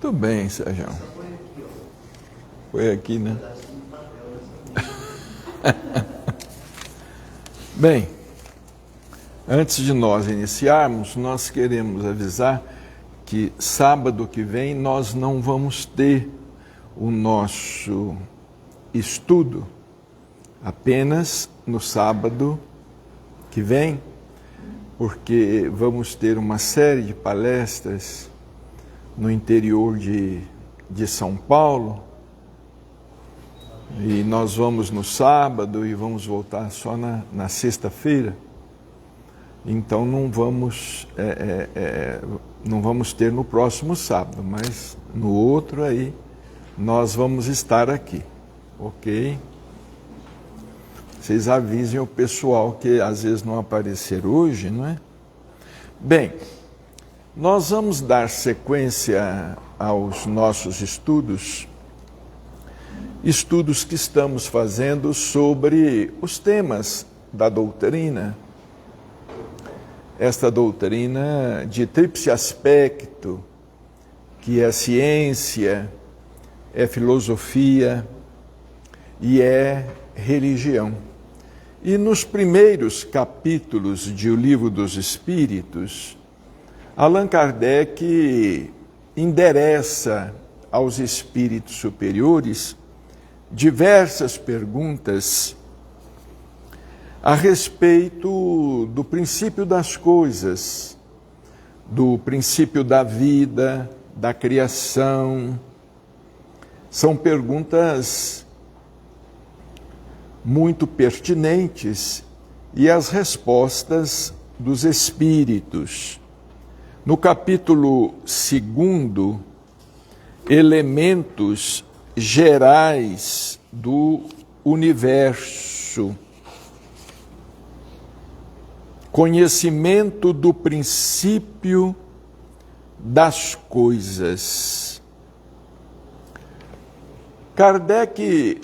Muito bem, Sérgio. Foi aqui, né? Bem, antes de nós iniciarmos, nós queremos avisar que sábado que vem nós não vamos ter o nosso estudo apenas no sábado que vem, porque vamos ter uma série de palestras no interior de São Paulo, e nós vamos no sábado e vamos voltar só na sexta-feira. Então não vamos ter no próximo sábado, mas no outro aí nós vamos estar aqui, ok? Vocês avisem o pessoal que às vezes não aparecer hoje, não é? Bem, nós vamos dar sequência aos nossos estudos que estamos fazendo sobre os temas da doutrina. Esta doutrina de tríplice aspecto, que é ciência, é filosofia e é religião. E nos primeiros capítulos de O Livro dos Espíritos, Allan Kardec endereça aos espíritos superiores diversas perguntas a respeito do princípio das coisas, do princípio da vida, da criação. São perguntas muito pertinentes e as respostas dos espíritos. No capítulo 2, elementos gerais do universo, conhecimento do princípio das coisas. Kardec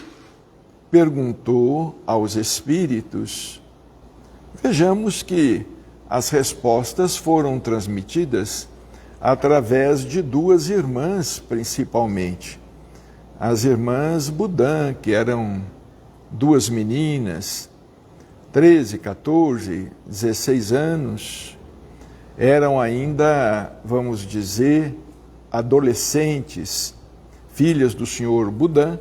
perguntou aos espíritos, vejamos que as respostas foram transmitidas através de duas irmãs, principalmente. As irmãs Budan, que eram duas meninas, 13, 14, 16 anos, eram ainda, vamos dizer, adolescentes, filhas do senhor Budan,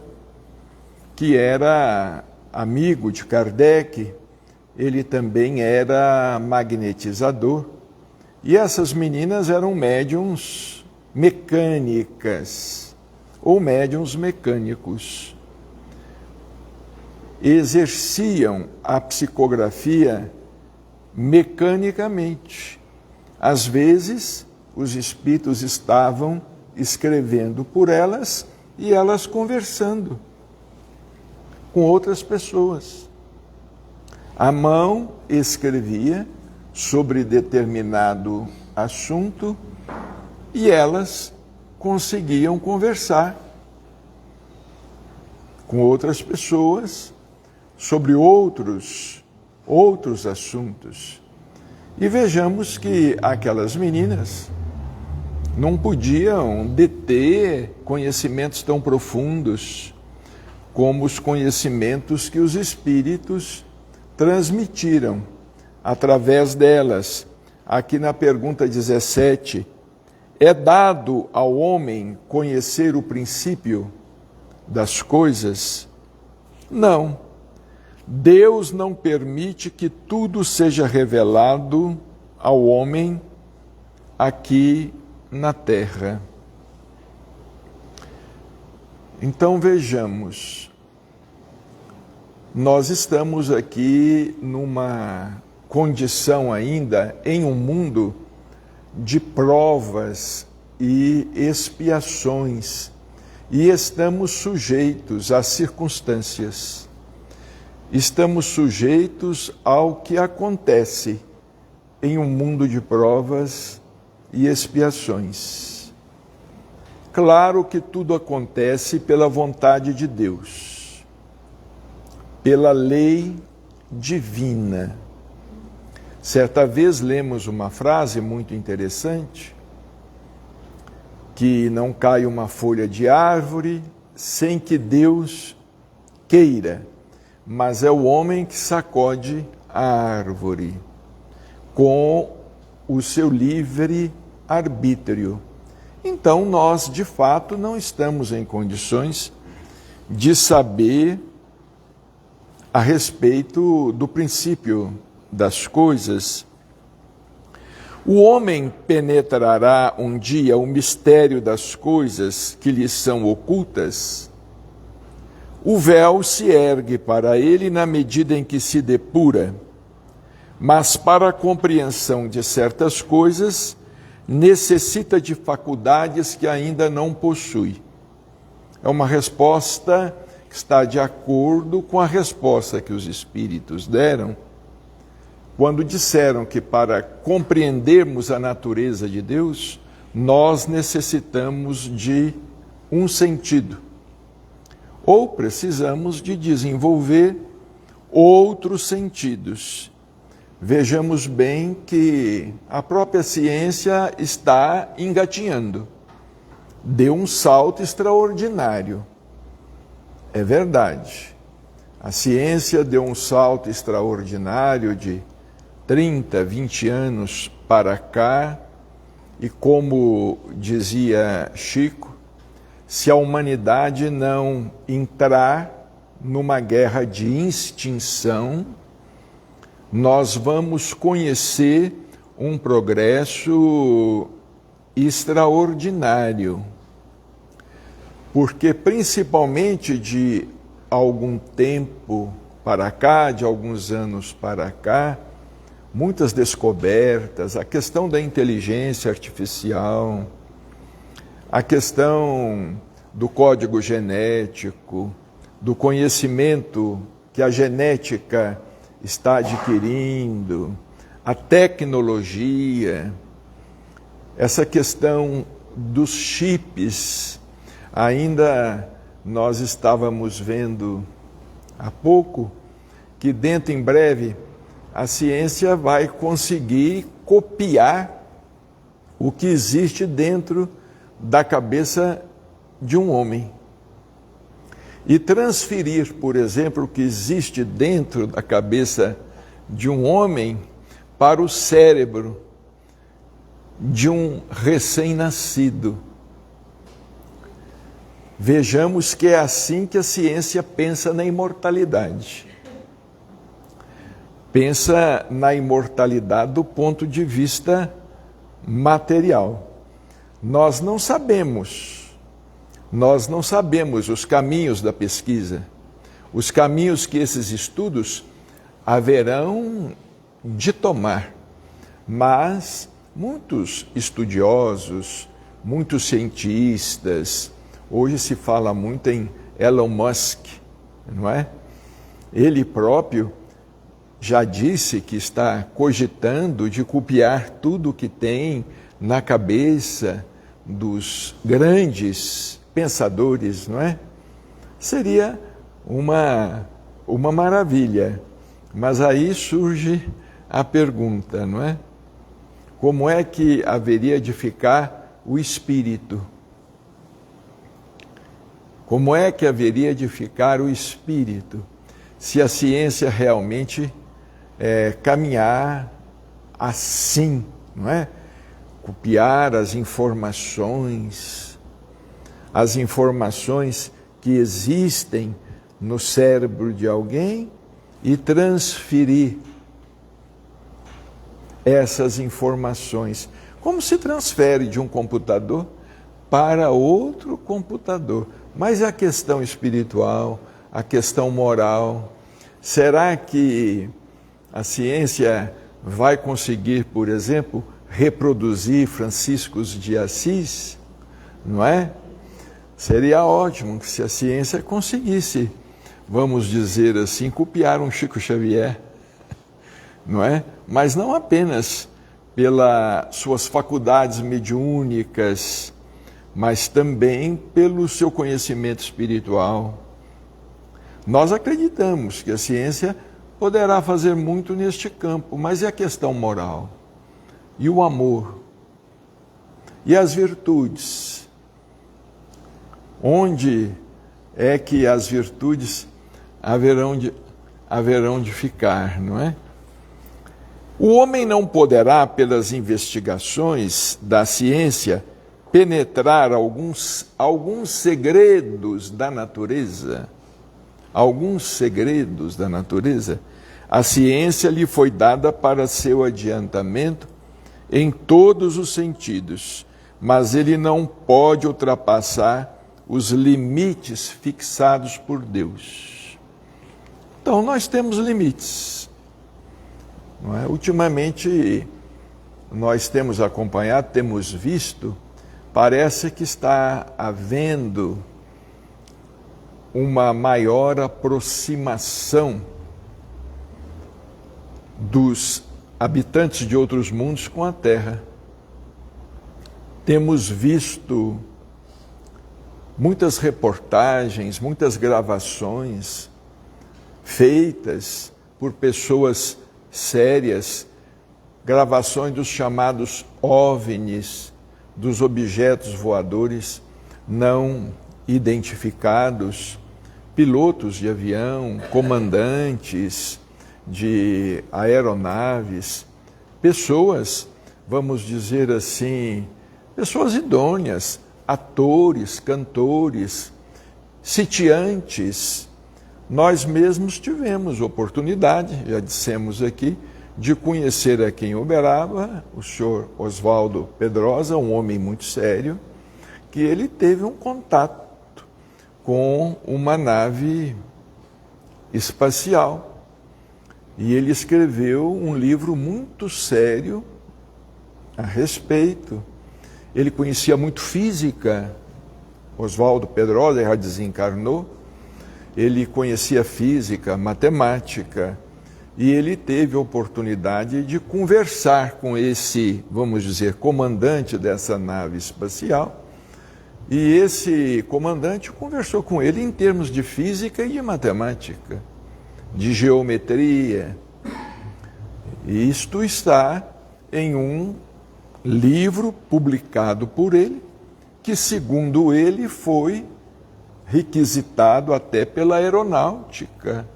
que era amigo de Kardec. Ele também era magnetizador, e essas meninas eram médiuns mecânicas, ou médiuns mecânicos. Exerciam a psicografia mecanicamente. Às vezes, os espíritos estavam escrevendo por elas e elas conversando com outras pessoas. A mão escrevia sobre determinado assunto e elas conseguiam conversar com outras pessoas sobre outros assuntos. E vejamos que aquelas meninas não podiam deter conhecimentos tão profundos como os conhecimentos que os espíritos transmitiram através delas. Aqui na pergunta 17, é dado ao homem conhecer o princípio das coisas? Não. Deus não permite que tudo seja revelado ao homem aqui na Terra. Então vejamos, nós estamos aqui numa condição ainda em um mundo de provas e expiações, e estamos sujeitos às circunstâncias, estamos sujeitos ao que acontece em um mundo de provas e expiações. Claro que tudo acontece pela vontade de Deus, pela lei divina. Certa vez lemos uma frase muito interessante que não cai uma folha de árvore sem que Deus queira, mas é o homem que sacode a árvore com o seu livre arbítrio. Então nós, de fato, não estamos em condições de saber a respeito do princípio das coisas. O homem penetrará um dia o mistério das coisas que lhe são ocultas. O véu se ergue para ele na medida em que se depura, mas para a compreensão de certas coisas necessita de faculdades que ainda não possui. É uma resposta que está de acordo com a resposta que os espíritos deram quando disseram que para compreendermos a natureza de Deus, nós necessitamos de um sentido, ou precisamos de desenvolver outros sentidos. Vejamos bem que a própria ciência está engatinhando. Deu um salto extraordinário. É verdade. A ciência deu um salto extraordinário de 30, 20 anos para cá, e como dizia Chico, se a humanidade não entrar numa guerra de extinção, nós vamos conhecer um progresso extraordinário. Porque principalmente de algum tempo para cá, de alguns anos para cá, muitas descobertas, a questão da inteligência artificial, a questão do código genético, do conhecimento que a genética está adquirindo, a tecnologia, essa questão dos chips. Ainda nós estávamos vendo há pouco que dentro em breve a ciência vai conseguir copiar o que existe dentro da cabeça de um homem e transferir, por exemplo, o que existe dentro da cabeça de um homem para o cérebro de um recém-nascido. Vejamos que é assim que a ciência pensa na imortalidade. Pensa na imortalidade do ponto de vista material. Nós não sabemos os caminhos da pesquisa, os caminhos que esses estudos haverão de tomar. Mas muitos estudiosos, muitos cientistas, hoje se fala muito em Elon Musk, não é? Ele próprio já disse que está cogitando de copiar tudo o que tem na cabeça dos grandes pensadores, não é? Seria uma maravilha. Mas aí surge a pergunta, não é? Como é que haveria de ficar o espírito? Como é que haveria de ficar o espírito se a ciência realmente caminhar assim, não é? Copiar as informações que existem no cérebro de alguém e transferir essas informações. Como se transfere de um computador para outro computador? Mas a questão espiritual, a questão moral, será que a ciência vai conseguir, por exemplo, reproduzir Franciscos de Assis? Não é? Seria ótimo se a ciência conseguisse, vamos dizer assim, copiar um Chico Xavier, não é? Mas não apenas pelas suas faculdades mediúnicas, mas também pelo seu conhecimento espiritual. Nós acreditamos que a ciência poderá fazer muito neste campo, mas e a questão moral? E o amor? E as virtudes? onde é que as virtudes haverão de ficar, não é? O homem não poderá, pelas investigações da ciência, penetrar alguns segredos da natureza. Alguns segredos da natureza. A ciência lhe foi dada para seu adiantamento em todos os sentidos, mas ele não pode ultrapassar os limites fixados por Deus. Então, nós temos limites. Não é? Ultimamente, nós temos acompanhado, temos visto, parece que está havendo uma maior aproximação dos habitantes de outros mundos com a Terra. Temos visto muitas reportagens, muitas gravações feitas por pessoas sérias, gravações dos chamados OVNIs, dos objetos voadores não identificados, pilotos de avião, comandantes de aeronaves, pessoas, vamos dizer assim, pessoas idôneas, atores, cantores, sitiantes. Nós mesmos tivemos oportunidade, já dissemos aqui, de conhecer aqui em Uberaba o senhor Oswaldo Pedrosa, um homem muito sério, que ele teve um contato com uma nave espacial. E ele escreveu um livro muito sério a respeito. Ele conhecia muito física, Oswaldo Pedrosa já desencarnou. Ele conhecia física, matemática, e ele teve a oportunidade de conversar com esse, vamos dizer, comandante dessa nave espacial. E esse comandante conversou com ele em termos de física e de matemática, de geometria. E isto está em um livro publicado por ele, que, segundo ele, foi requisitado até pela aeronáutica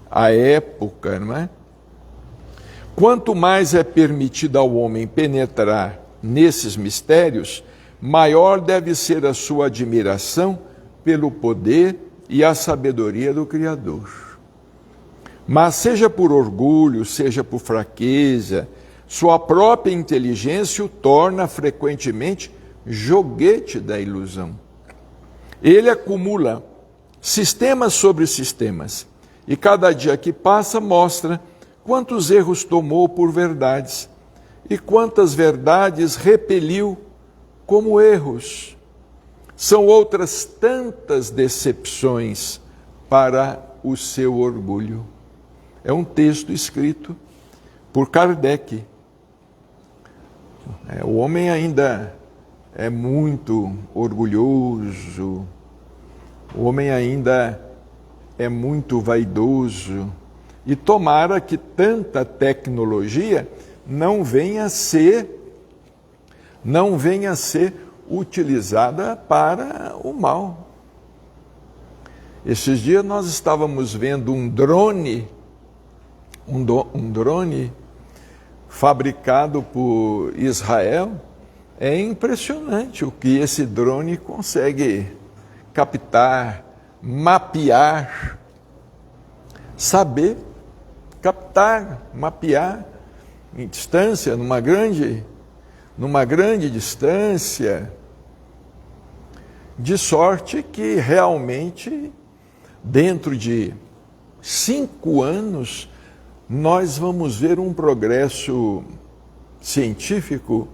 à época, não é? Quanto mais é permitido ao homem penetrar nesses mistérios, maior deve ser a sua admiração pelo poder e a sabedoria do Criador. Mas seja por orgulho, seja por fraqueza, sua própria inteligência o torna frequentemente joguete da ilusão. Ele acumula sistemas sobre sistemas, e cada dia que passa mostra quantos erros tomou por verdades e quantas verdades repeliu como erros. São outras tantas decepções para o seu orgulho. É um texto escrito por Kardec. O homem ainda é muito orgulhoso, o homem ainda é muito vaidoso, e tomara que tanta tecnologia não venha a ser utilizada para o mal. Esses dias nós estávamos vendo um drone fabricado por Israel. É impressionante o que esse drone consegue captar, mapear, saber, captar, mapear em distância, numa grande distância, de sorte que realmente, dentro de 5 anos, nós vamos ver um progresso científico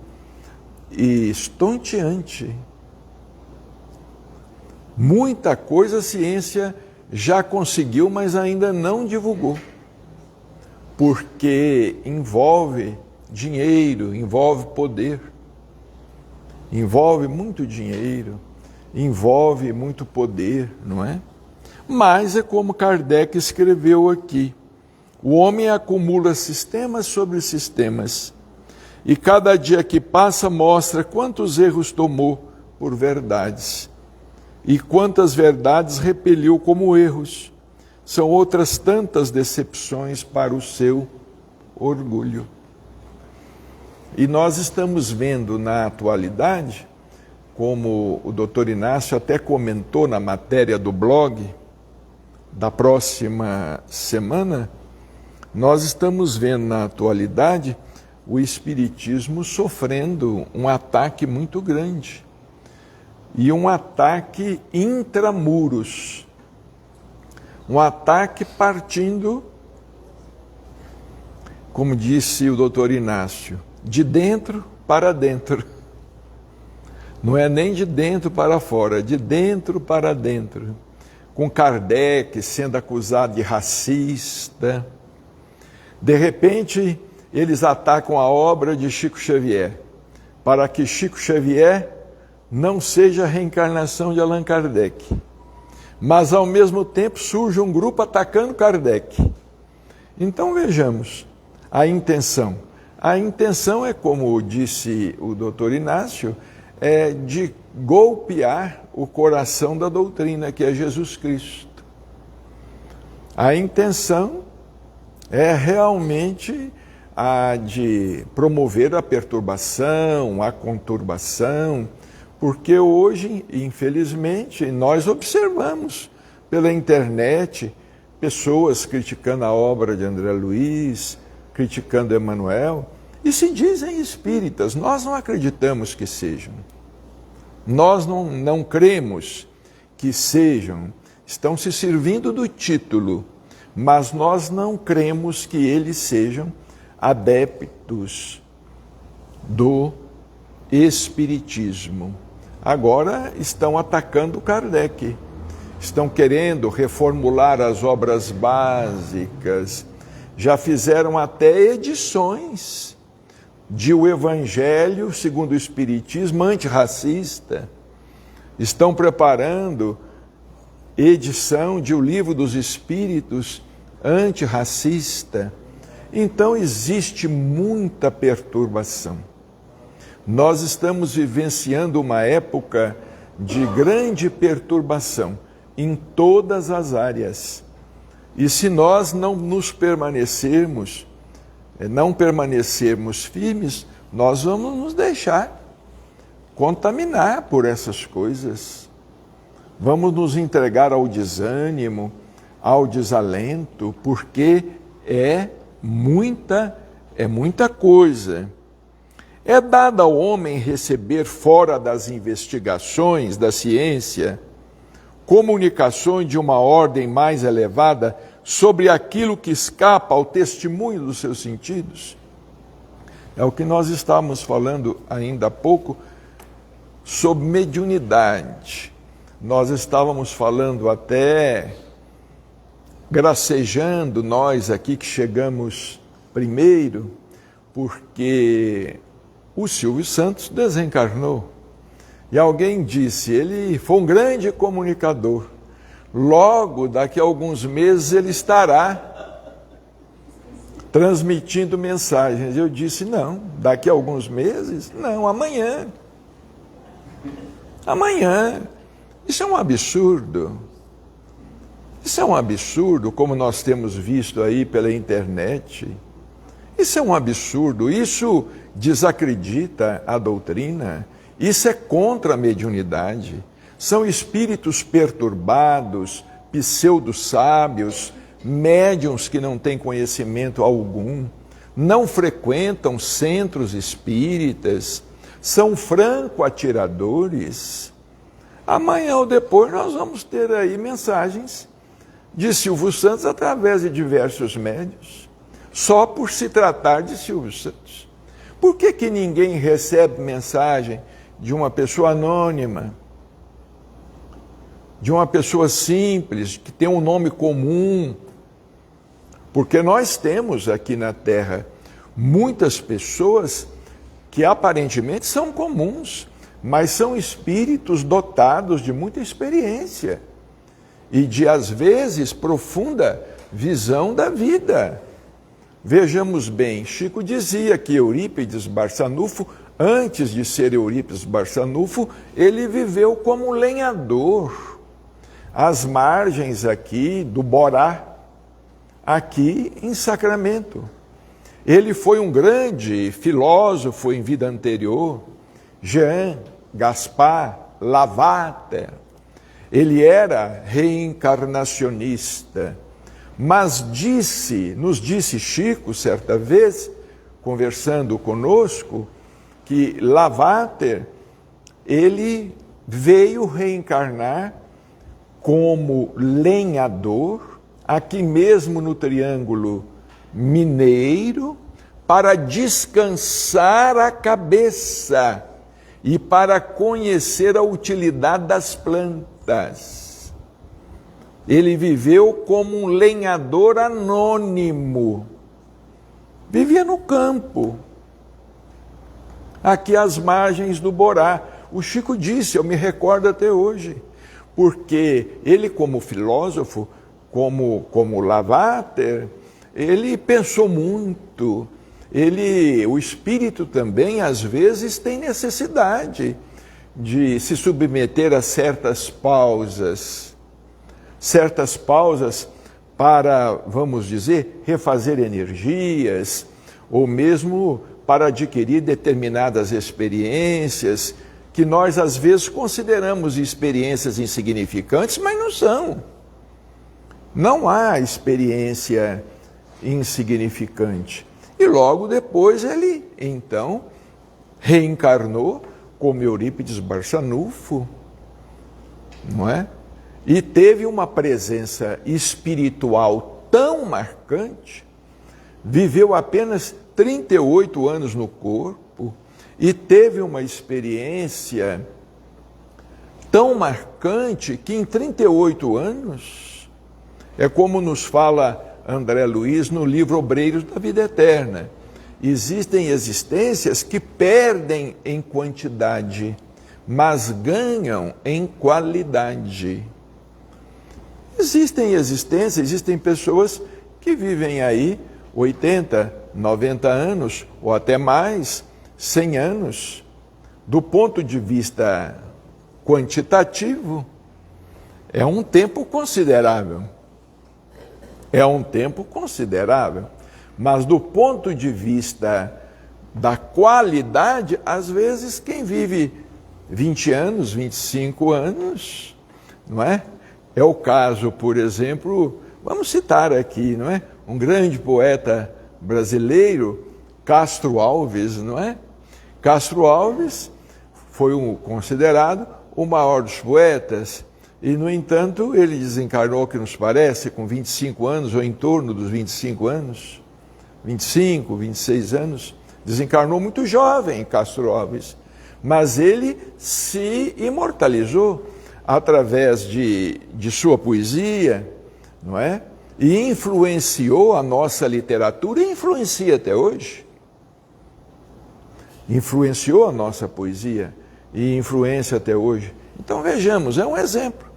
e estonteante. Muita coisa a ciência já conseguiu, mas ainda não divulgou, porque envolve dinheiro, envolve poder, envolve muito dinheiro, envolve muito poder, não é? Mas é como Kardec escreveu aqui: o homem acumula sistemas sobre sistemas, e cada dia que passa mostra quantos erros tomou por verdades. e quantas verdades repeliu como erros. São outras tantas decepções para o seu orgulho. E nós estamos vendo na atualidade, como o doutor Inácio até comentou na matéria do blog da próxima semana, nós estamos vendo na atualidade o Espiritismo sofrendo um ataque muito grande. E um ataque intramuros. Um ataque partindo, como disse o doutor Inácio, de dentro para dentro. Não é nem de dentro para fora, de dentro para dentro. Com Kardec sendo acusado de racista. De repente, eles atacam a obra de Chico Xavier, para que Chico Xavier não seja a reencarnação de Allan Kardec. Mas, ao mesmo tempo, surge um grupo atacando Kardec. Então, vejamos a intenção. A intenção é, como disse o doutor Inácio, é de golpear o coração da doutrina, que é Jesus Cristo. A intenção é realmente a de promover a perturbação, a conturbação, porque hoje, infelizmente, nós observamos pela internet pessoas criticando a obra de André Luiz, criticando Emmanuel, e se dizem espíritas. Nós não acreditamos que sejam. Nós não cremos que sejam. Estão se servindo do título, mas nós não cremos que eles sejam adeptos do Espiritismo. Agora estão atacando Kardec, estão querendo reformular as obras básicas, já fizeram até edições de O Evangelho segundo o Espiritismo antirracista, estão preparando edição de O Livro dos Espíritos antirracista. Então existe muita perturbação. Nós estamos vivenciando uma época de grande perturbação em todas as áreas. E se nós não permanecermos firmes, nós vamos nos deixar contaminar por essas coisas. Vamos nos entregar ao desânimo, ao desalento, porque é muita coisa. É dado ao homem receber, fora das investigações da ciência, comunicações de uma ordem mais elevada sobre aquilo que escapa ao testemunho dos seus sentidos? É o que nós estávamos falando ainda há pouco sobre mediunidade. Nós estávamos falando até, gracejando nós aqui que chegamos primeiro, porque o Silvio Santos desencarnou. E alguém disse, ele foi um grande comunicador. Logo, daqui a alguns meses, ele estará transmitindo mensagens. Eu disse, não, daqui a alguns meses? Não, amanhã. Amanhã. Isso é um absurdo. Isso é um absurdo, como nós temos visto aí pela internet. Isso é um absurdo, isso desacredita a doutrina, isso é contra a mediunidade. São espíritos perturbados, pseudo-sábios, médiuns que não têm conhecimento algum, não frequentam centros espíritas, são franco-atiradores. Amanhã ou depois nós vamos ter aí mensagens de Silvio Santos através de diversos médiuns, só por se tratar de Silvio Santos. Por que ninguém recebe mensagem de uma pessoa anônima, de uma pessoa simples, que tem um nome comum? Porque nós temos aqui na Terra muitas pessoas que aparentemente são comuns, mas são espíritos dotados de muita experiência e de, às vezes, profunda visão da vida. Vejamos bem, Chico dizia que Eurípides Barçanufo, antes de ser Eurípides Barçanufo, ele viveu como lenhador, às margens aqui do Borá, aqui em Sacramento. Ele foi um grande filósofo em vida anterior, Jean Gaspar Lavater. Ele era reencarnacionista, mas nos disse Chico, certa vez, conversando conosco, que Lavater, ele veio reencarnar como lenhador, aqui mesmo no Triângulo Mineiro, para descansar a cabeça e para conhecer a utilidade das plantas. Ele viveu como um lenhador anônimo, vivia no campo, aqui às margens do Borá. O Chico disse, eu me recordo até hoje, porque ele como filósofo, como Lavater, ele pensou muito. O espírito também, às vezes, tem necessidade de se submeter a certas pausas para, vamos dizer, refazer energias, ou mesmo para adquirir determinadas experiências, que nós, às vezes, consideramos experiências insignificantes, mas não são. Não há experiência insignificante. E logo depois ele, então, reencarnou como Eurípides Barçanufo, não é? E teve uma presença espiritual tão marcante, viveu apenas 38 anos no corpo e teve uma experiência tão marcante que em 38 anos, é como nos fala André Luiz no livro Obreiros da Vida Eterna, existem existências que perdem em quantidade, mas ganham em qualidade. Existem pessoas que vivem aí 80, 90 anos, ou até mais, 100 anos. Do ponto de vista quantitativo, é um tempo considerável. Mas do ponto de vista da qualidade, às vezes quem vive 20 anos, 25 anos, não é? É o caso, por exemplo, vamos citar aqui, não é? Um grande poeta brasileiro, Castro Alves, não é? Castro Alves foi considerado o maior dos poetas e, no entanto, ele desencarnou, que nos parece, com 25 anos, ou em torno dos 25 anos, 25, 26 anos, desencarnou muito jovem, Castro Alves, mas ele se imortalizou através de sua poesia, não é? E influenciou a nossa literatura e influencia até hoje. Influenciou a nossa poesia e influencia até hoje. Então vejamos, é um exemplo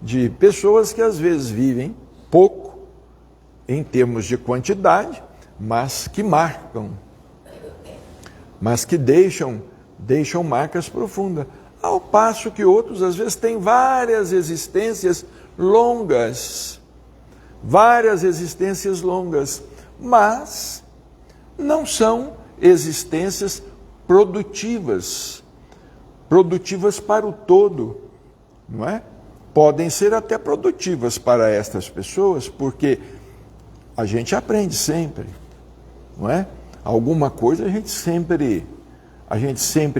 de pessoas que às vezes vivem pouco em termos de quantidade, mas que marcam, mas que deixam marcas profundas. Ao passo que outros, às vezes, têm várias existências longas, mas não são existências produtivas para o todo, não é? Podem ser até produtivas para estas pessoas, porque a gente aprende sempre, não é? Alguma coisa a gente sempre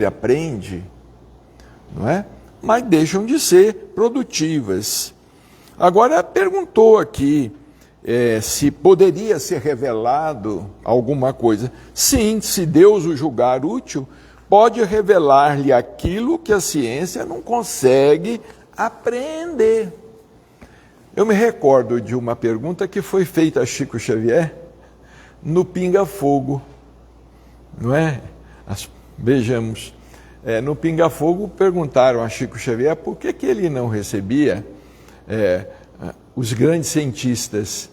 aprende, não é? Mas deixam de ser produtivas. Agora, perguntou aqui se poderia ser revelado alguma coisa. Sim, se Deus o julgar útil, pode revelar-lhe aquilo que a ciência não consegue apreender. Eu me recordo de uma pergunta que foi feita a Chico Xavier no Pinga Fogo, não é? Vejamos. No Pinga Fogo perguntaram a Chico Xavier por que ele não recebia os grandes cientistas,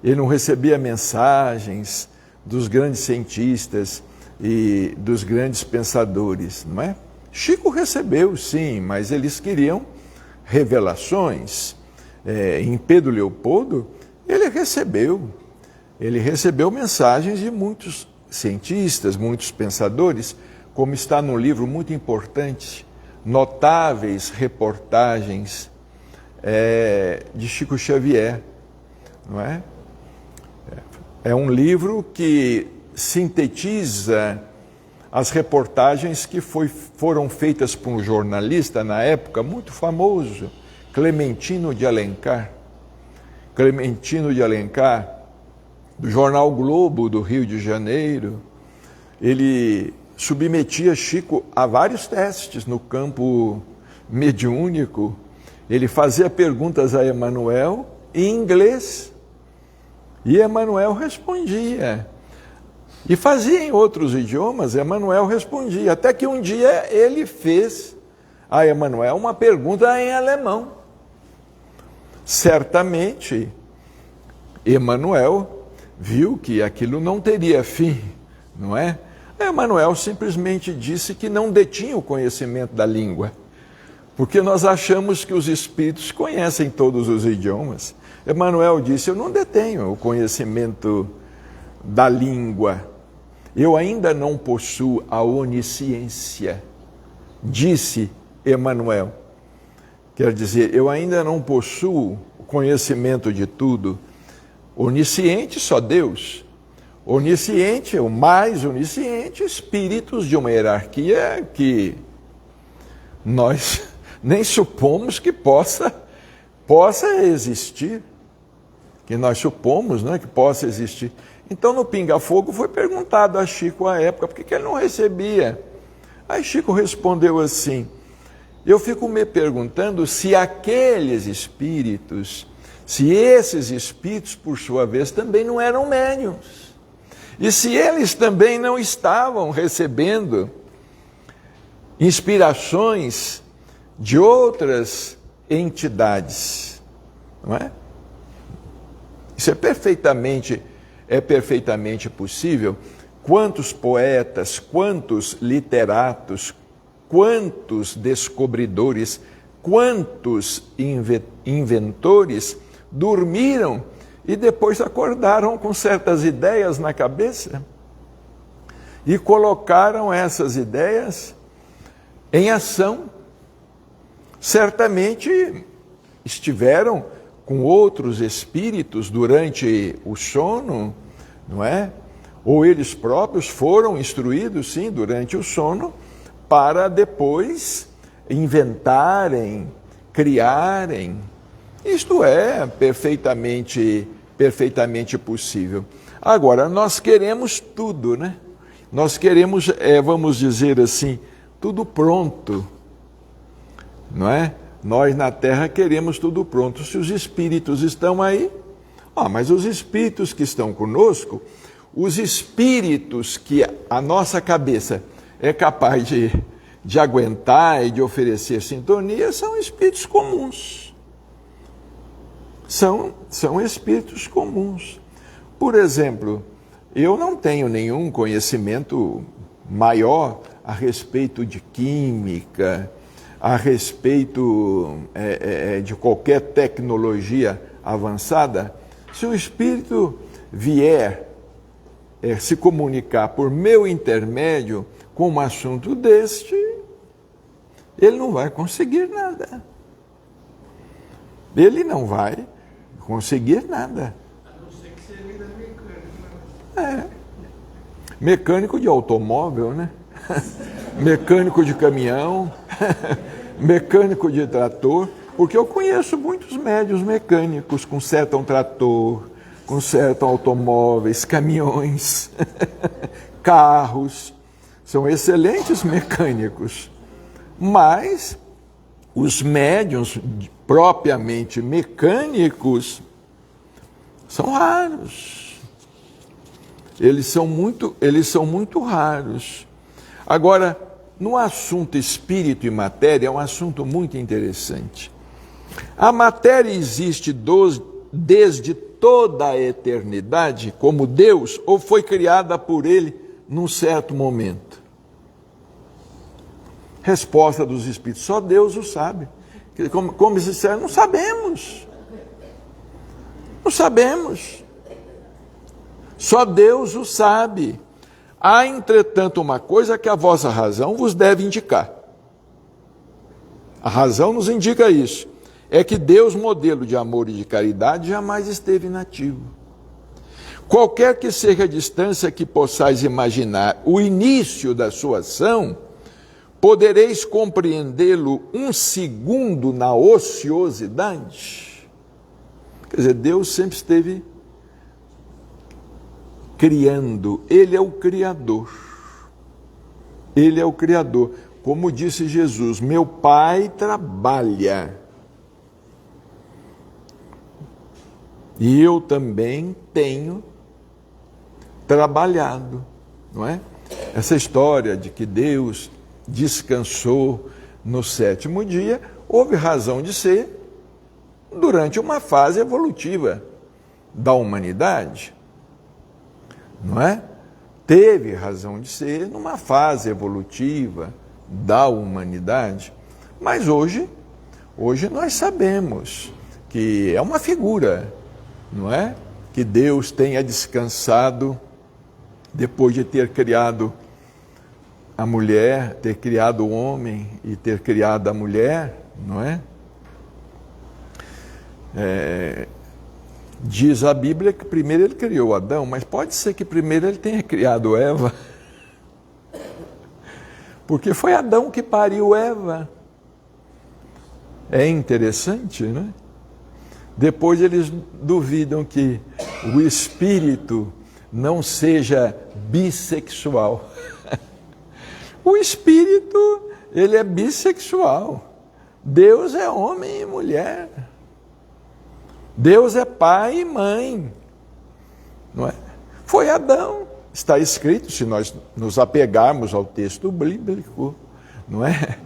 ele não recebia mensagens dos grandes cientistas e dos grandes pensadores, não é? Chico recebeu, sim, mas eles queriam revelações. Em Pedro Leopoldo, ele recebeu mensagens de muitos cientistas, muitos pensadores, como está num livro muito importante, Notáveis Reportagens de Chico Xavier, não é? É um livro que sintetiza as reportagens que foram feitas por um jornalista na época muito famoso, Clementino de Alencar. Clementino de Alencar, do jornal Globo do Rio de Janeiro, ele submetia Chico a vários testes no campo mediúnico. Ele fazia perguntas a Emmanuel em inglês e Emmanuel respondia. E fazia em outros idiomas, Emmanuel respondia. Até que um dia ele fez a Emmanuel uma pergunta em alemão. Certamente, Emmanuel viu que aquilo não teria fim, não é? Emmanuel simplesmente disse que não detinha o conhecimento da língua, porque nós achamos que os espíritos conhecem todos os idiomas. Emmanuel disse: eu não detenho o conhecimento da língua, eu ainda não possuo a onisciência, disse Emmanuel. Quer dizer, eu ainda não possuo o conhecimento de tudo. Onisciente só Deus. Onisciente, o mais onisciente, espíritos de uma hierarquia que nós nem supomos que possa existir. Que nós supomos, né, que possa existir. Então, no Pinga Fogo foi perguntado a Chico à época por que ele não recebia. Aí Chico respondeu assim: eu fico me perguntando se aqueles espíritos, se esses espíritos, por sua vez, também não eram médiuns. E se eles também não estavam recebendo inspirações de outras entidades, não é? Isso é perfeitamente possível. Quantos poetas, quantos literatos, quantos descobridores, quantos inventores dormiram e depois acordaram com certas ideias na cabeça e colocaram essas ideias em ação. Certamente estiveram com outros espíritos durante o sono, não é? Ou eles próprios foram instruídos, sim, durante o sono, para depois inventarem, criarem. Isto é perfeitamente possível. Agora, nós queremos tudo, né? Nós queremos, vamos dizer assim, tudo pronto, não é? Nós na Terra queremos tudo pronto. Se os espíritos estão aí, mas os espíritos que estão conosco, os espíritos que a nossa cabeça é capaz de aguentar e de oferecer sintonia, são espíritos comuns. São espíritos comuns. Por exemplo, eu não tenho nenhum conhecimento maior a respeito de química, a respeito de qualquer tecnologia avançada. Se o espírito vier se comunicar por meu intermédio com um assunto deste, ele não vai conseguir nada. Ele não vai conseguir nada. A não ser que seja vida mecânica. Mecânico de automóvel, né? Mecânico de caminhão, mecânico de trator, porque eu conheço muitos médios mecânicos, consertam trator, consertam automóveis, caminhões, carros, são excelentes mecânicos, mas os médiuns propriamente mecânicos são raros. Eles são muito raros. Agora, no assunto espírito e matéria, é um assunto muito interessante. A matéria existe desde toda a eternidade como Deus ou foi criada por Ele num certo momento? Resposta dos Espíritos: só Deus o sabe. Como se disseram, não sabemos. Não sabemos. Só Deus o sabe. Há, entretanto, uma coisa que a vossa razão vos deve indicar. A razão nos indica isso. É que Deus, modelo de amor e de caridade, jamais esteve inativo. Qualquer que seja a distância que possais imaginar o início da sua ação, podereis compreendê-lo um segundo na ociosidade? Quer dizer, Deus sempre esteve criando. Ele é o Criador. Ele é o Criador. Como disse Jesus, meu Pai trabalha. E eu também tenho trabalhado, não é? Essa história de que Deus descansou no sétimo dia, houve razão de ser durante uma fase evolutiva da humanidade, não é? Teve razão de ser numa fase evolutiva da humanidade, mas hoje nós sabemos que é uma figura, não é? Que Deus tenha descansado depois de ter criado a mulher, ter criado o homem e ter criado a mulher, não é? Diz a Bíblia que primeiro ele criou Adão, mas pode ser que primeiro ele tenha criado Eva, porque foi Adão que pariu Eva. É interessante, né? Depois eles duvidam que o espírito não seja bissexual. O espírito, ele é bissexual. Deus é homem e mulher. Deus é pai e mãe. Não é? Foi Adão. Está escrito, se nós nos apegarmos ao texto bíblico, não é?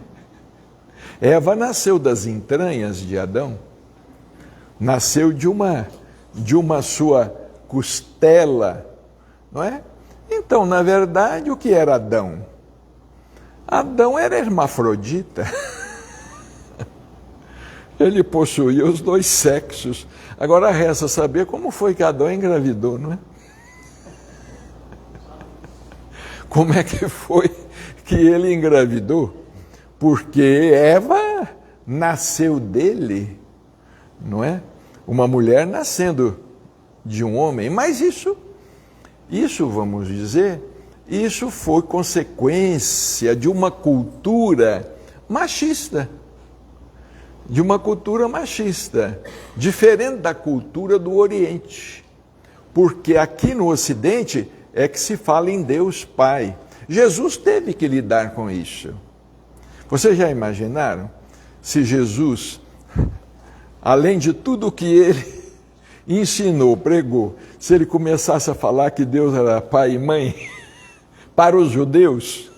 Eva nasceu das entranhas de Adão. Nasceu de uma sua costela, não é? Então, na verdade, o que era Adão? Adão era hermafrodita. Ele possuía os dois sexos. Agora resta saber como foi que Adão engravidou, não é? Como é que foi que ele engravidou? Porque Eva nasceu dele, não é? Uma mulher nascendo de um homem. Mas isso vamos dizer, isso foi consequência de uma cultura machista. De uma cultura machista, diferente da cultura do Oriente. Porque aqui no Ocidente é que se fala em Deus Pai. Jesus teve que lidar com isso. Vocês já imaginaram se Jesus, além de tudo que ele ensinou, pregou, se ele começasse a falar que Deus era pai e mãe para os judeus?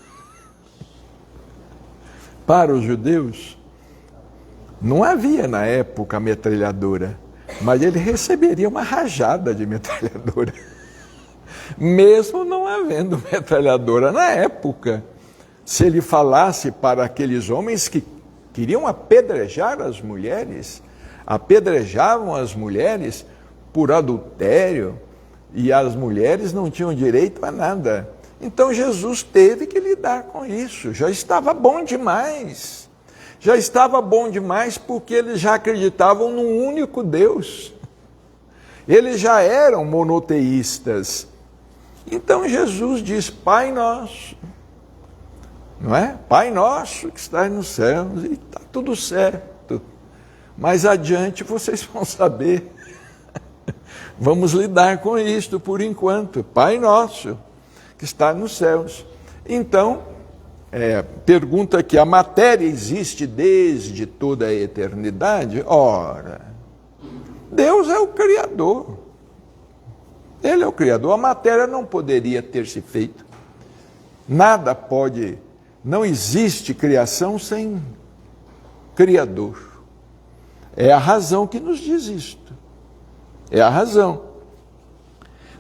Para os judeus, não havia na época metralhadora, mas ele receberia uma rajada de metralhadora. Mesmo não havendo metralhadora na época, se ele falasse para aqueles homens que queriam apedrejar as mulheres, apedrejavam as mulheres por adultério, e as mulheres não tinham direito a nada. Então Jesus teve que lidar com isso, já estava bom demais. Já estava bom demais porque eles já acreditavam num único Deus. Eles já eram monoteístas. Então Jesus diz, Pai nosso, não é? Pai nosso que estás nos céus, e está tudo certo. Mais adiante vocês vão saber. Vamos lidar com isto por enquanto. Pai nosso que está nos céus. Então, pergunta que a matéria existe desde toda a eternidade? Ora, Deus é o Criador. Ele é o Criador. A matéria não poderia ter se feito. Nada pode, não existe criação sem Criador. É a razão que nos diz isto. É a razão.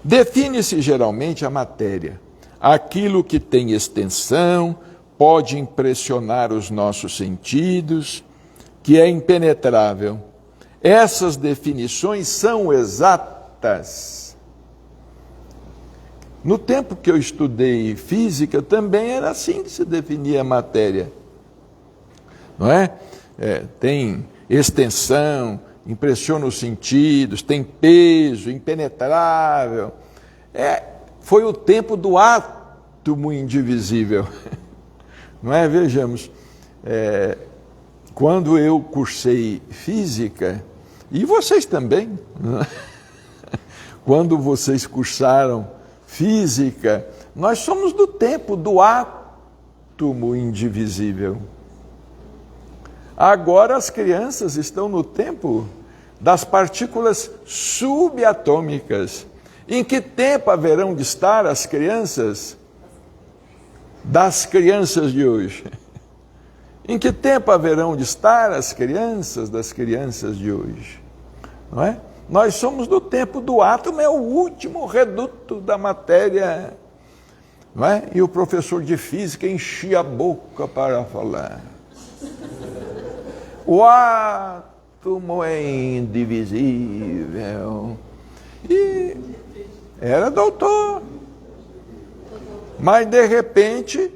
Define-se geralmente a matéria, aquilo que tem extensão, pode impressionar os nossos sentidos, que é impenetrável. Essas definições são exatas. No tempo que eu estudei física, também era assim que se definia a matéria. Não é? Tem extensão, impressiona os sentidos, tem peso, impenetrável. Foi o tempo do átomo indivisível. Não é? Vejamos, quando eu cursei física, e vocês também, não é? Quando vocês cursaram física, nós somos do tempo do átomo indivisível. Agora as crianças estão no tempo das partículas subatômicas. Em que tempo haverão de estar as crianças das crianças de hoje? Em que tempo haverão de estar as crianças das crianças de hoje? Não é? Nós somos do tempo do átomo, é o último reduto da matéria. Não é? E o professor de física enchia a boca para falar. O átomo é indivisível. E era doutor. Mas de repente,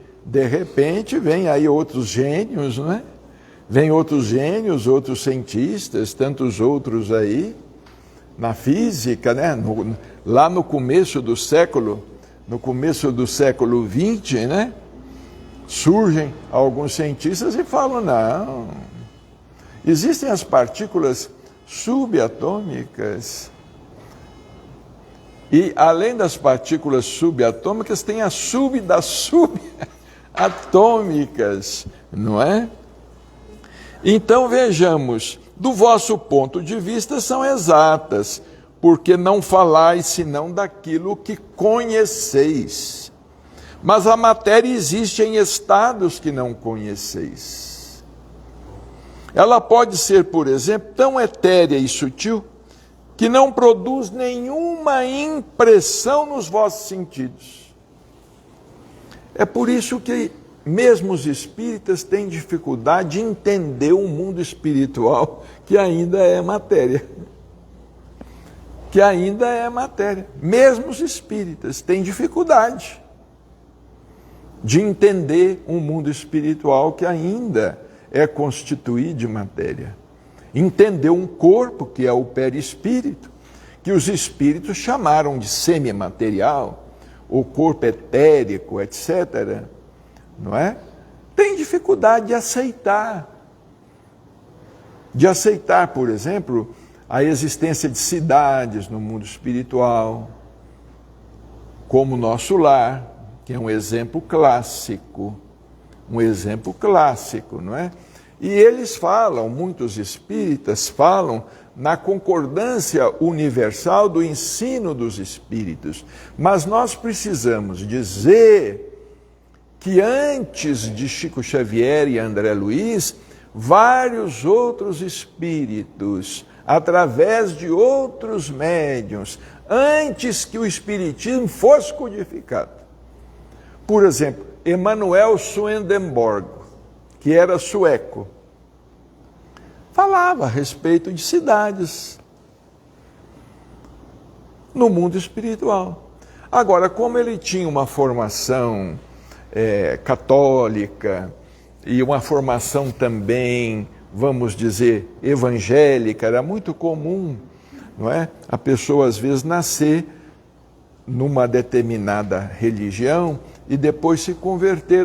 vem aí outros gênios, não é? Vem outros gênios, outros cientistas, tantos outros aí, na física, né? Lá no começo do século XX, né? Surgem alguns cientistas e falam, não, existem as partículas subatômicas. E além das partículas subatômicas, tem as das subatômicas, não é? Então vejamos, do vosso ponto de vista são exatas, porque não falais senão daquilo que conheceis. Mas a matéria existe em estados que não conheceis. Ela pode ser, por exemplo, tão etérea e sutil que não produz nenhuma impressão nos vossos sentidos. É por isso que mesmo os espíritas têm dificuldade de entender o mundo espiritual, que ainda é matéria. Que ainda é matéria. Mesmo os espíritas têm dificuldade de entender um mundo espiritual que ainda é constituído de matéria. Entender um corpo, que é o perispírito, que os espíritos chamaram de semimaterial, o corpo etérico, etc., não é? Tem dificuldade de aceitar. De aceitar, por exemplo, a existência de cidades no mundo espiritual, como o nosso lar, que é um exemplo clássico, não é? E eles falam, muitos espíritas falam, na concordância universal do ensino dos espíritos. Mas nós precisamos dizer que antes de Chico Xavier e André Luiz, vários outros espíritos, através de outros médiuns, antes que o espiritismo fosse codificado. Por exemplo, Emanuel Swedenborg, que era sueco, falava a respeito de cidades no mundo espiritual. Agora, como ele tinha uma formação católica e uma formação também, vamos dizer, evangélica, era muito comum, não é? A pessoa às vezes nascer numa determinada religião e depois se converter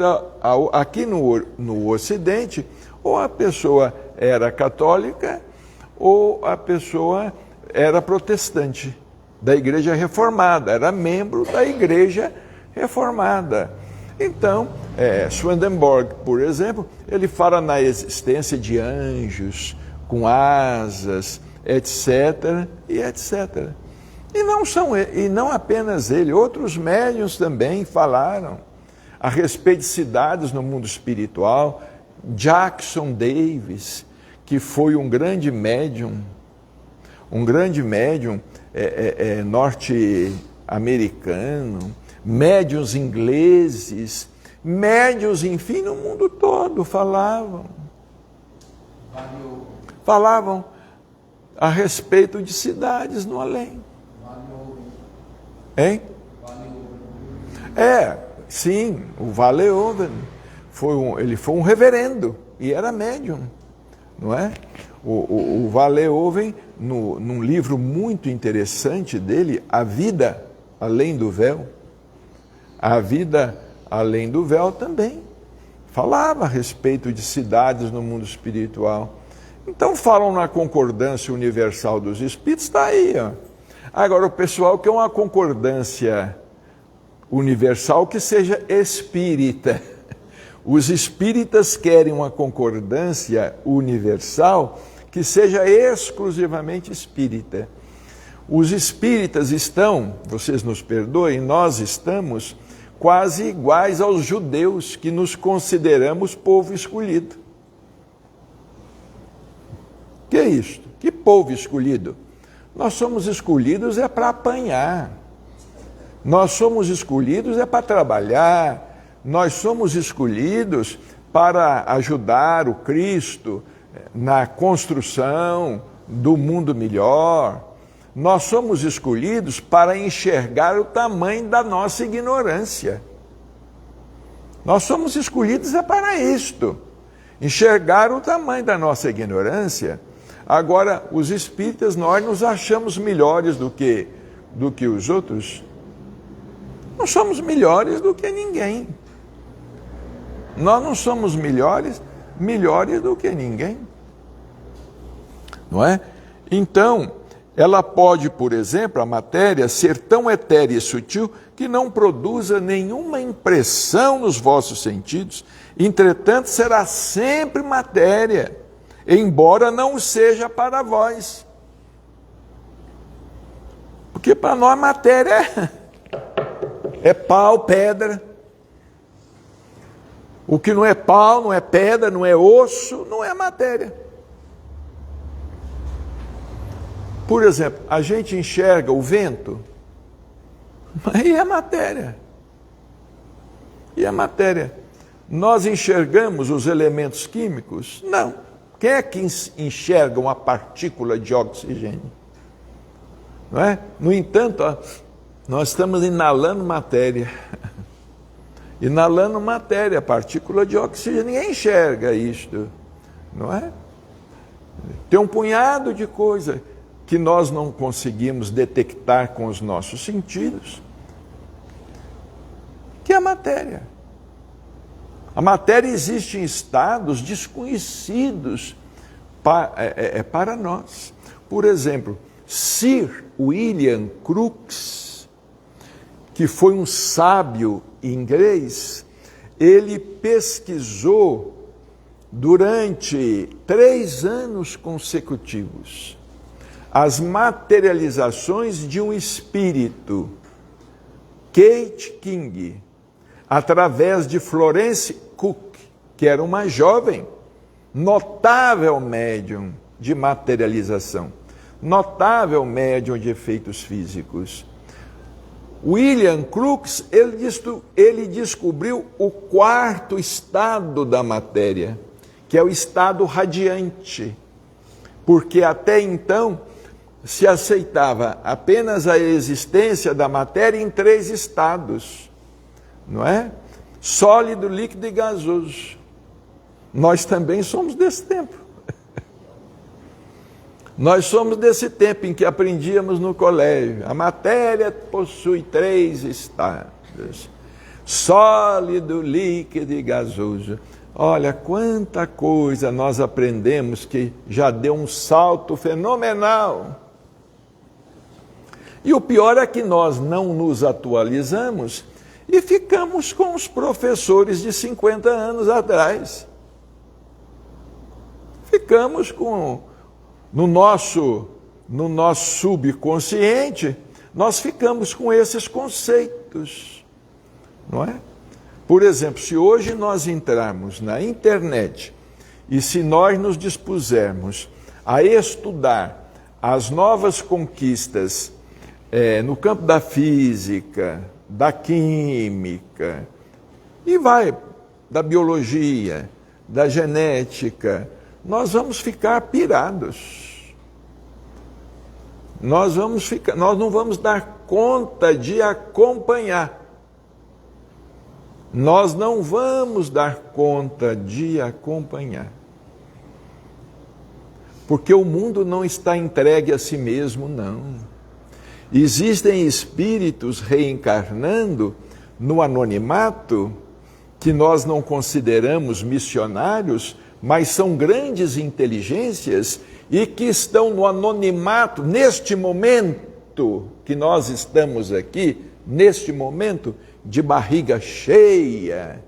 aqui no Ocidente, ou a pessoa era católica ou a pessoa era protestante da Igreja Reformada, era membro da Igreja Reformada. Então, Swedenborg, por exemplo, ele fala na existência de anjos com asas, etc. e etc. E não apenas ele, outros médiuns também falaram a respeito de cidades no mundo espiritual. Jackson Davis, que foi um grande médium, um grande médium norte-americano, médiuns ingleses, médiuns, enfim, no mundo todo falavam a respeito de cidades no além. Hein? Sim, o Vanleeuwen ele foi um reverendo e era médium, não é? O Vanleeuwen, num livro muito interessante dele, A Vida Além do Véu, A Vida Além do Véu também falava a respeito de cidades no mundo espiritual. Então falam na concordância universal dos espíritos, está aí, ó. Agora o pessoal quer uma concordância universal que seja espírita. Os espíritas querem uma concordância universal que seja exclusivamente espírita. Os espíritas estão, vocês nos perdoem, nós estamos quase iguais aos judeus, que nos consideramos povo escolhido. Que é isto? Que povo escolhido? Nós somos escolhidos para apanhar. Nós somos escolhidos para trabalhar. Nós somos escolhidos para ajudar o Cristo na construção do mundo melhor. Nós somos escolhidos para enxergar o tamanho da nossa ignorância. Nós somos escolhidos para isto, enxergar o tamanho da nossa ignorância. Agora, os espíritas, nós nos achamos melhores do que os outros. Não somos melhores do que ninguém. Nós não somos melhores do que ninguém. Não é? Então, ela pode, por exemplo, a matéria, ser tão etérea e sutil que não produza nenhuma impressão nos vossos sentidos. Entretanto, será sempre matéria, embora não seja para vós. Porque para nós matéria é pau, pedra. O que não é pau, não é pedra, não é osso, não é matéria. Por exemplo, a gente enxerga o vento, e é matéria. E a matéria. Nós enxergamos os elementos químicos? Não. Quem é que enxerga uma partícula de oxigênio? Não é? No entanto, nós estamos inalando matéria. Inalando matéria, partícula de oxigênio. Ninguém enxerga isto, não é? Tem um punhado de coisa que nós não conseguimos detectar com os nossos sentidos, que é a matéria. A matéria existe em estados desconhecidos para nós. Por exemplo, Sir William Crookes, que foi um sábio inglês, ele pesquisou durante 3 anos consecutivos as materializações de um espírito, Kate King, através de Florence Cook, que era uma jovem, notável médium de materialização, notável médium de efeitos físicos. William Crookes, ele descobriu o 4º estado da matéria, que é o estado radiante, porque até então se aceitava apenas a existência da matéria em 3 estados, não é? Sólido, líquido e gasoso. Nós também somos desse tempo. Nós somos desse tempo em que aprendíamos no colégio. A matéria possui 3 estados: sólido, líquido e gasoso. Olha, quanta coisa nós aprendemos que já deu um salto fenomenal. E o pior é que nós não nos atualizamos e ficamos com os professores de 50 anos atrás. Ficamos no nosso subconsciente, nós ficamos com esses conceitos, não é? Por exemplo, se hoje nós entrarmos na internet e se nós nos dispusermos a estudar as novas conquistas no campo da física, da química, e da biologia, da genética, nós vamos ficar pirados. Nós não vamos dar conta de acompanhar. Nós não vamos dar conta de acompanhar. Porque o mundo não está entregue a si mesmo, não. Existem espíritos reencarnando no anonimato, que nós não consideramos missionários, mas são grandes inteligências e que estão no anonimato, neste momento que nós estamos aqui, neste momento de barriga cheia,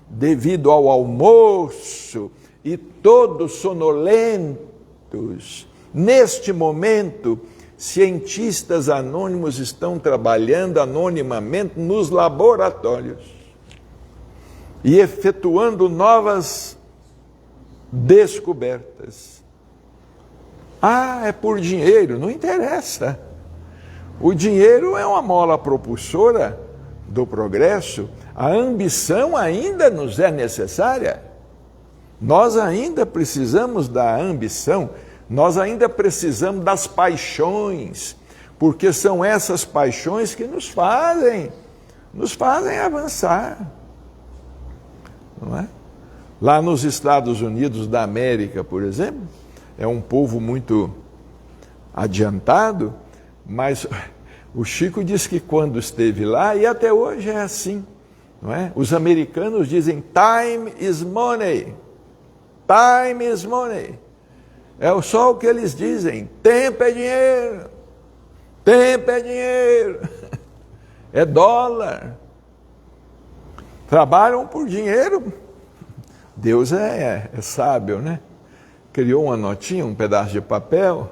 devido ao almoço e todos sonolentos. Neste momento, cientistas anônimos estão trabalhando anonimamente nos laboratórios e efetuando novas descobertas. É por dinheiro? Não interessa. O dinheiro é uma mola propulsora do progresso. A ambição ainda nos é necessária. Nós ainda precisamos da ambição, nós ainda precisamos das paixões, porque são essas paixões que nos fazem avançar. Não é? Lá nos Estados Unidos da América, por exemplo, é um povo muito adiantado, mas o Chico diz que quando esteve lá, e até hoje é assim, não é? Os americanos dizem time is money, time is money. É só o que eles dizem, tempo é dinheiro, tempo é dinheiro, é dólar. Trabalham por dinheiro. Deus é sábio, né? Criou uma notinha, um pedaço de papel,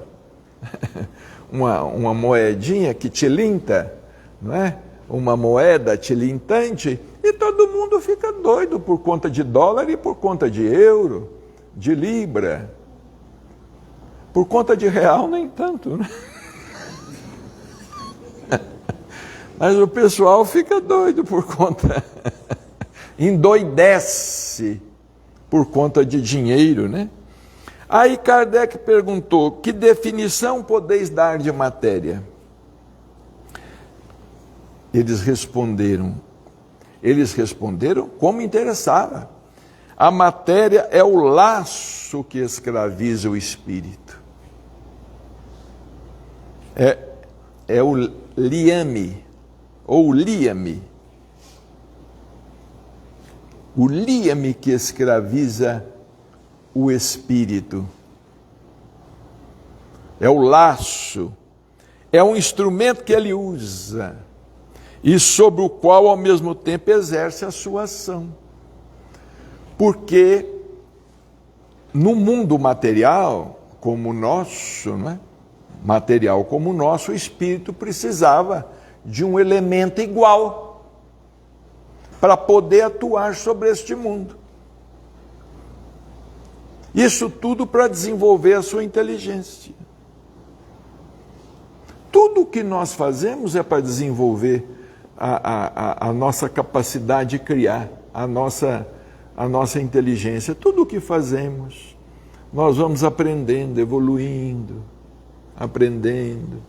uma moedinha que tilinta, não é? Uma moeda tilintante, e todo mundo fica doido por conta de dólar e por conta de euro, de libra. Por conta de real, nem tanto, né? Mas o pessoal fica doido por conta, endoidece por conta de dinheiro, né? Aí Kardec perguntou, que definição podeis dar de matéria? Eles responderam como interessava. A matéria é o laço que escraviza o espírito. É o liame, ou liame. O liame que escraviza o espírito. É o laço. É um instrumento que ele usa e sobre o qual, ao mesmo tempo, exerce a sua ação. Porque no mundo material como o nosso, né? Material como o nosso, o espírito precisava de um elemento igual para poder atuar sobre este mundo. Isso tudo para desenvolver a sua inteligência. Tudo o que nós fazemos é para desenvolver a nossa capacidade de criar, a nossa inteligência. Tudo o que fazemos, nós vamos aprendendo, evoluindo, aprendendo.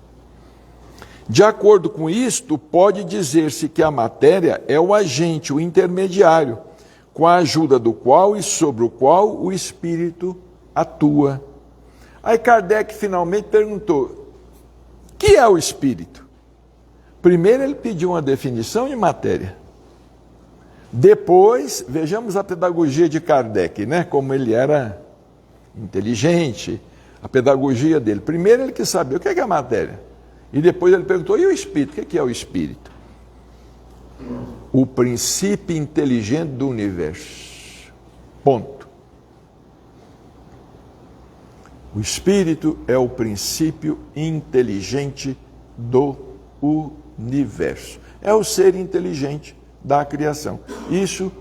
De acordo com isto, pode dizer-se que a matéria é o agente, o intermediário, com a ajuda do qual e sobre o qual o espírito atua. Aí Kardec finalmente perguntou, o que é o espírito? Primeiro ele pediu uma definição de matéria. Depois, vejamos a pedagogia de Kardec, né? Como ele era inteligente, a pedagogia dele. Primeiro ele quis saber o que é a matéria. E depois ele perguntou, e o espírito? O que é o espírito? O princípio inteligente do universo. Ponto. O espírito é o princípio inteligente do universo. É o ser inteligente da criação. Isso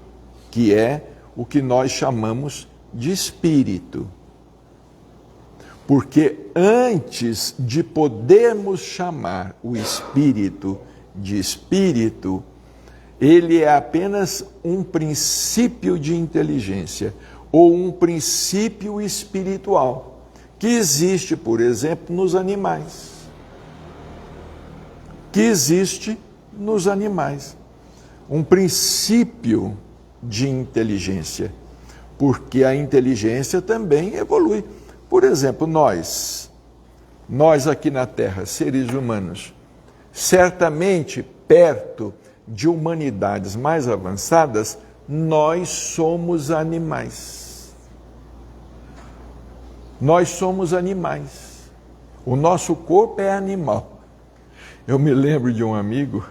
que é o que nós chamamos de espírito. Porque antes de podermos chamar o espírito de espírito, ele é apenas um princípio de inteligência ou um princípio espiritual que existe, por exemplo, nos animais. Que existe nos animais. Um princípio de inteligência, porque a inteligência também evolui. Por exemplo, nós aqui na Terra, seres humanos, certamente perto de humanidades mais avançadas, nós somos animais. Nós somos animais. O nosso corpo é animal. Eu me lembro de um amigo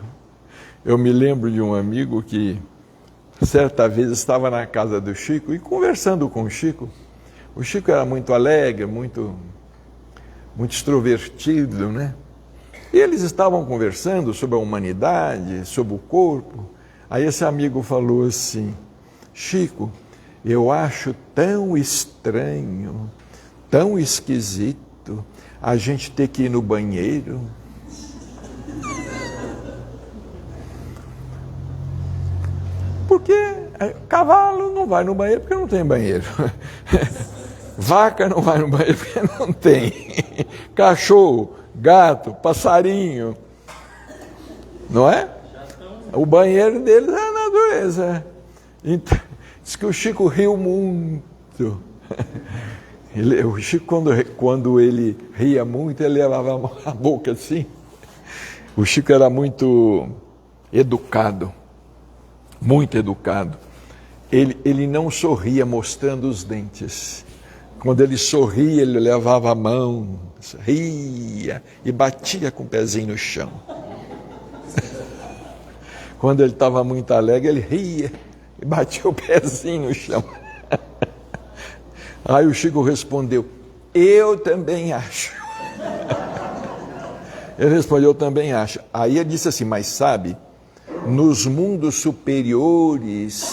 que certa vez estava na casa do Chico e conversando com o Chico era muito alegre, muito extrovertido, né? E eles estavam conversando sobre a humanidade, sobre o corpo. Aí esse amigo falou assim: Chico, eu acho tão estranho, tão esquisito a gente ter que ir no banheiro. Porque cavalo não vai no banheiro porque não tem banheiro. Vaca não vai no banheiro porque não tem. Cachorro, gato, passarinho. Não é? O banheiro deles é a natureza. Então, diz que o Chico riu muito. O Chico, quando ele ria muito, ele levava a boca assim. O Chico era muito educado. Muito educado. Ele não sorria mostrando os dentes. Quando ele sorria, ele levava a mão, ria e batia com o pezinho no chão. Quando ele estava muito alegre, ele ria e batia o pezinho no chão. Aí o Chico respondeu: eu também acho. Ele respondeu: eu também acho. Aí ele disse assim: mas sabe, nos mundos superiores,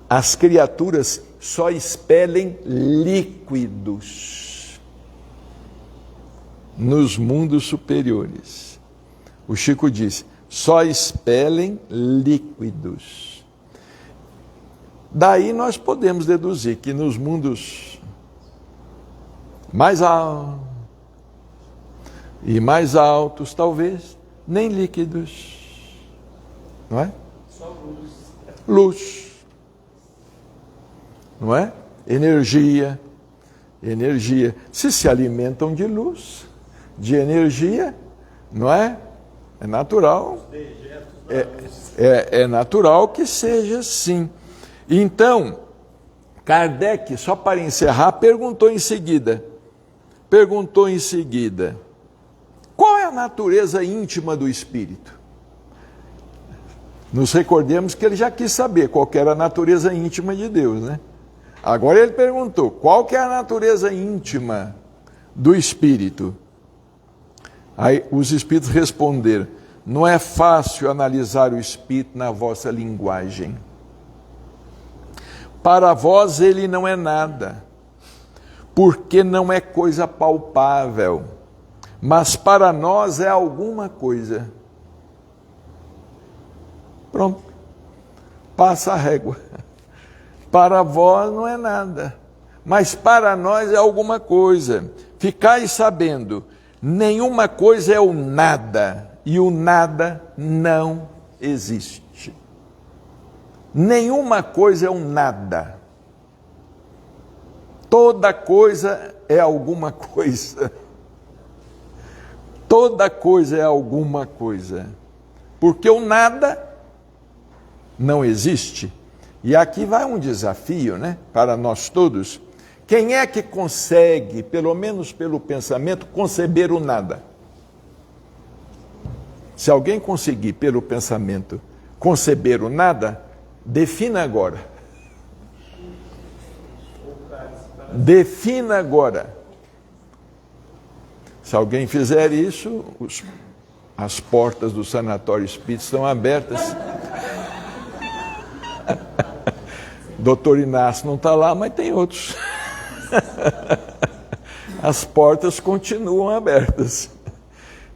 as criaturas só expelem líquidos. Nos mundos superiores, o Chico disse, só expelem líquidos. Daí nós podemos deduzir que nos mundos mais altos e mais altos, talvez, nem líquidos, não é? Só luz. Luz, não é? Energia. Se alimentam de luz, de energia, não é? É natural. É natural que seja assim. Então, Kardec, só para encerrar, perguntou em seguida, qual é a natureza íntima do espírito? Nos recordemos que ele já quis saber qual que era a natureza íntima de Deus, né? Agora ele perguntou, qual que é a natureza íntima do espírito? Aí os espíritos responderam, não é fácil analisar o espírito na vossa linguagem. Para vós ele não é nada, porque não é coisa palpável, mas para nós é alguma coisa. Pronto, passa a régua. Para vós não é nada, mas para nós é alguma coisa. Ficai sabendo, nenhuma coisa é o nada, e o nada não existe. Nenhuma coisa é um nada. Toda coisa é alguma coisa. Toda coisa é alguma coisa. Porque o nada não existe. E aqui vai um desafio, né, para nós todos. Quem é que consegue, pelo menos pelo pensamento, conceber o nada? Se alguém conseguir, pelo pensamento, conceber o nada, defina agora. Defina agora. Se alguém fizer isso, as portas do sanatório espírita estão abertas. Doutor Inácio não está lá, mas tem outros. As portas continuam abertas.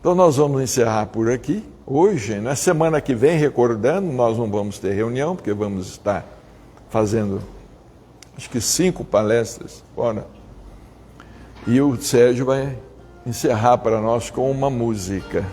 Então nós vamos encerrar por aqui. Hoje, na semana que vem, recordando, nós não vamos ter reunião, porque vamos estar fazendo, acho que 5 palestras fora. E o Sérgio vai encerrar para nós com uma música.